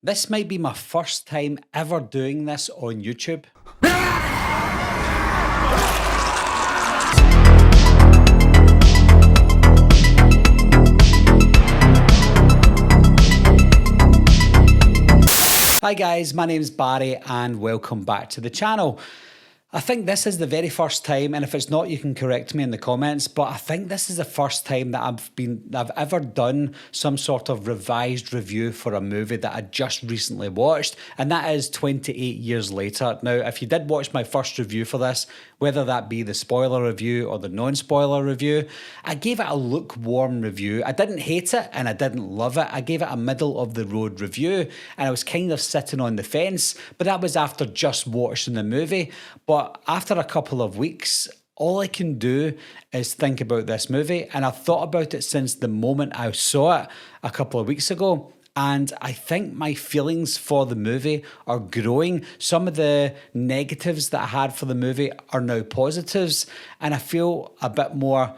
This might be my first time ever doing this on YouTube. Hi guys, my name's Barry and welcome back to the channel. I think this is the very first time, and if it's not, you can correct me in the comments, but I think this is the first time that I've ever done some sort of revised review for a movie that I just recently watched, and that is 28 years later. Now, if you did watch my first review for this, whether that be the spoiler review or the non-spoiler review, I gave it a lukewarm review. I didn't hate it and I didn't love it. I gave it a middle of the road review, and I was kind of sitting on the fence, but that was after just watching the movie. But after a couple of weeks, all I can do is think about this movie, and I've thought about it since the moment I saw it a couple of weeks ago. And I think my feelings for the movie are growing. Some of the negatives that I had for the movie are now positives, and I feel a bit more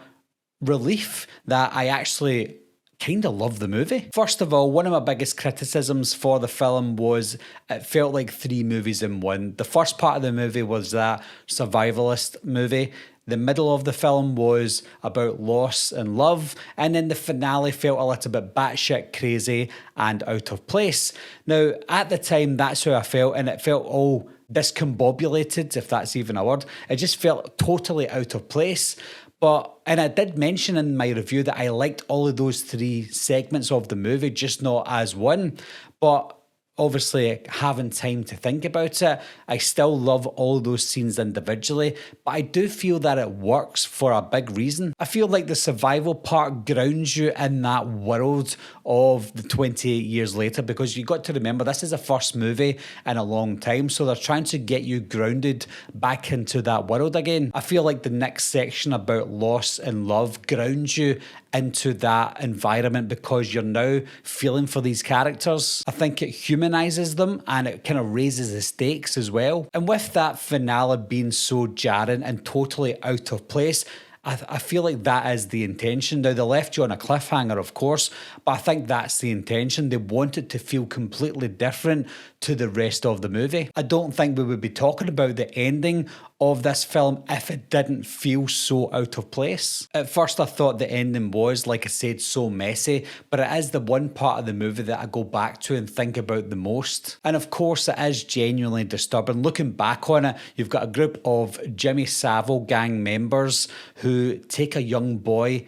relief that I actually kind of love the movie. First of all, one of my biggest criticisms for the film was it felt like three movies in one. The first part of the movie was that survivalist movie. The middle of the film was about loss and love, and then the finale felt a little bit batshit crazy and out of place. Now, at the time, that's how I felt, and it felt all discombobulated, if that's even a word. It just felt totally out of place. And I did mention in my review that I liked all of those three segments of the movie, just not as one. But obviously, having time to think about it, I still love all those scenes individually, but I do feel that it works for a big reason. I feel like the survival part grounds you in that world of the 28 years later, because you got to remember this is the first movie in a long time, so they're trying to get you grounded back into that world again. I feel like the next section about loss and love grounds you into that environment because you're now feeling for these characters. I think it humanizes them and it kind of raises the stakes as well. And with that finale being so jarring and totally out of place, I feel like that is the intention. Now, they left you on a cliffhanger, of course, but I think that's the intention. They want it to feel completely different to the rest of the movie. I don't think we would be talking about the ending of this film if it didn't feel so out of place. At first, I thought the ending was, like I said, so messy, but it is the one part of the movie that I go back to and think about the most. And of course, it is genuinely disturbing. Looking back on it, you've got a group of Jimmy Savile gang members who take a young boy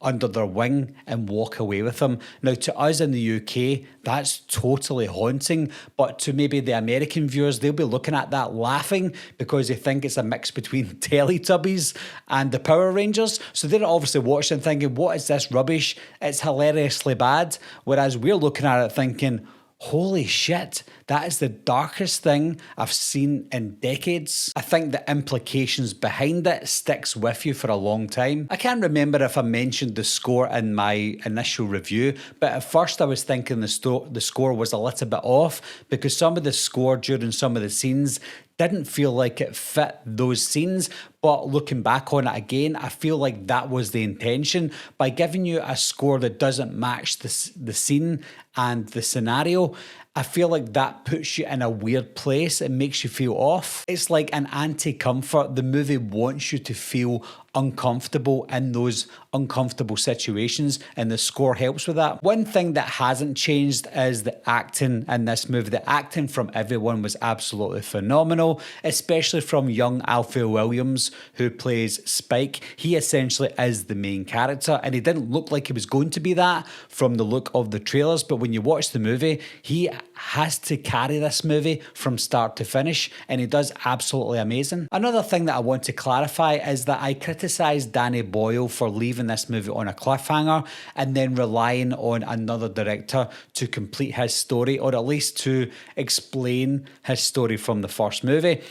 under their wing and walk away with them. Now, to us in the UK, that's totally haunting, but to maybe the American viewers, they'll be looking at that laughing because they think it's a mix between Teletubbies and the Power Rangers. So they're obviously watching thinking, what is this rubbish? It's hilariously bad. Whereas we're looking at it thinking, holy shit, that is the darkest thing I've seen in decades. I think the implications behind it sticks with you for a long time. I can't remember if I mentioned the score in my initial review, but at first I was thinking the score was a little bit off because some of the score during some of the scenes didn't feel like it fit those scenes. But looking back on it again, I feel like that was the intention. By giving you a score that doesn't match the scene and the scenario, I feel like that puts you in a weird place. It makes you feel off. It's like an anti-comfort. The movie wants you to feel uncomfortable in those uncomfortable situations, and the score helps with that. One thing that hasn't changed is the acting in this movie. The acting from everyone was absolutely phenomenal, especially from young Alfie Williams, who plays Spike. He essentially is the main character, and he didn't look like he was going to be that from the look of the trailers, but when you watch the movie, he has to carry this movie from start to finish, and he does absolutely amazing. Another thing that I want to clarify is that I criticised Danny Boyle for leaving this movie on a cliffhanger and then relying on another director to complete his story, or at least to explain his story from the first movie.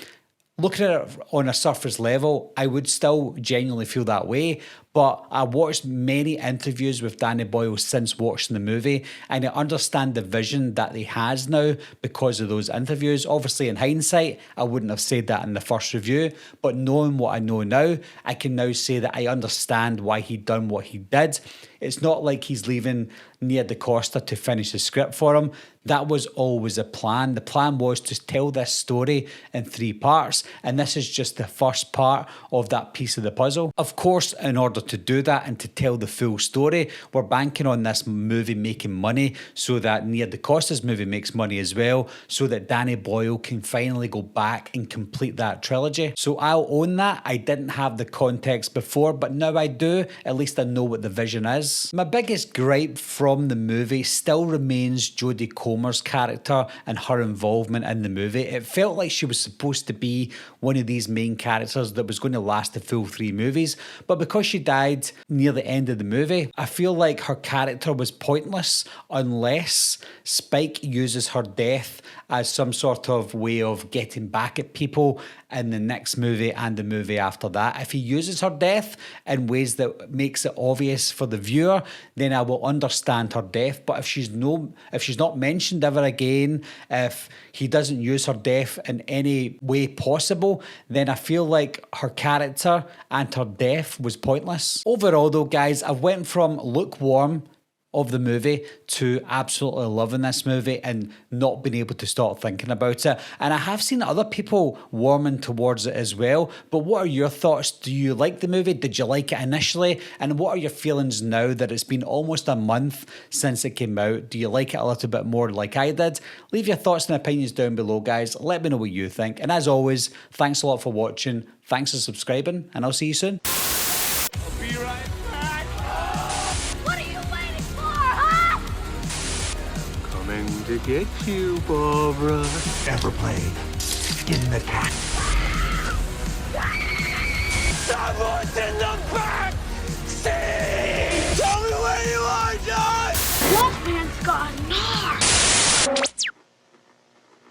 Looking at it on a surface level, I would still genuinely feel that way, but I watched many interviews with Danny Boyle since watching the movie, and I understand the vision that he has now because of those interviews. Obviously, in hindsight, I wouldn't have said that in the first review, but knowing what I know now, I can now say that I understand why he done what he did. It's not like he's leaving Nia DaCosta to finish the script for him. That was always a plan. The plan was to tell this story in 3 parts, and this is just the first part of that piece of the puzzle. Of course, in order to do that and to tell the full story, we're banking on this movie making money so that Nia DaCosta's movie makes money as well, so that Danny Boyle can finally go back and complete that trilogy. So I'll own that. I didn't have the context before, but now I do. At least I know what the vision is. My biggest gripe from the movie still remains Jodie Comer's character and her involvement in the movie. It felt like she was supposed to be one of these main characters that was going to last the full 3 movies, but because she died near the end of the movie, I feel like her character was pointless unless Spike uses her death as some sort of way of getting back at people in the next movie and the movie after that. If he uses her death in ways that makes it obvious for the viewer, then I will understand her death. But if she's not mentioned ever again, if he doesn't use her death in any way possible, then I feel like her character and her death was pointless. Overall though, guys, I went from lukewarm of the movie to absolutely loving this movie and not being able to stop thinking about it. And I have seen other people warming towards it as well. But what are your thoughts? Do you like the movie? Did you like it initially? And what are your feelings now that it's been almost a month since it came out? Do you like it a little bit more like I did? Leave your thoughts and opinions down below, guys. Let me know what you think. And as always, thanks a lot for watching. Thanks for subscribing, and I'll see you soon. To get you, Barbara. Ever played Skin the Cat? Someone's in the back seat!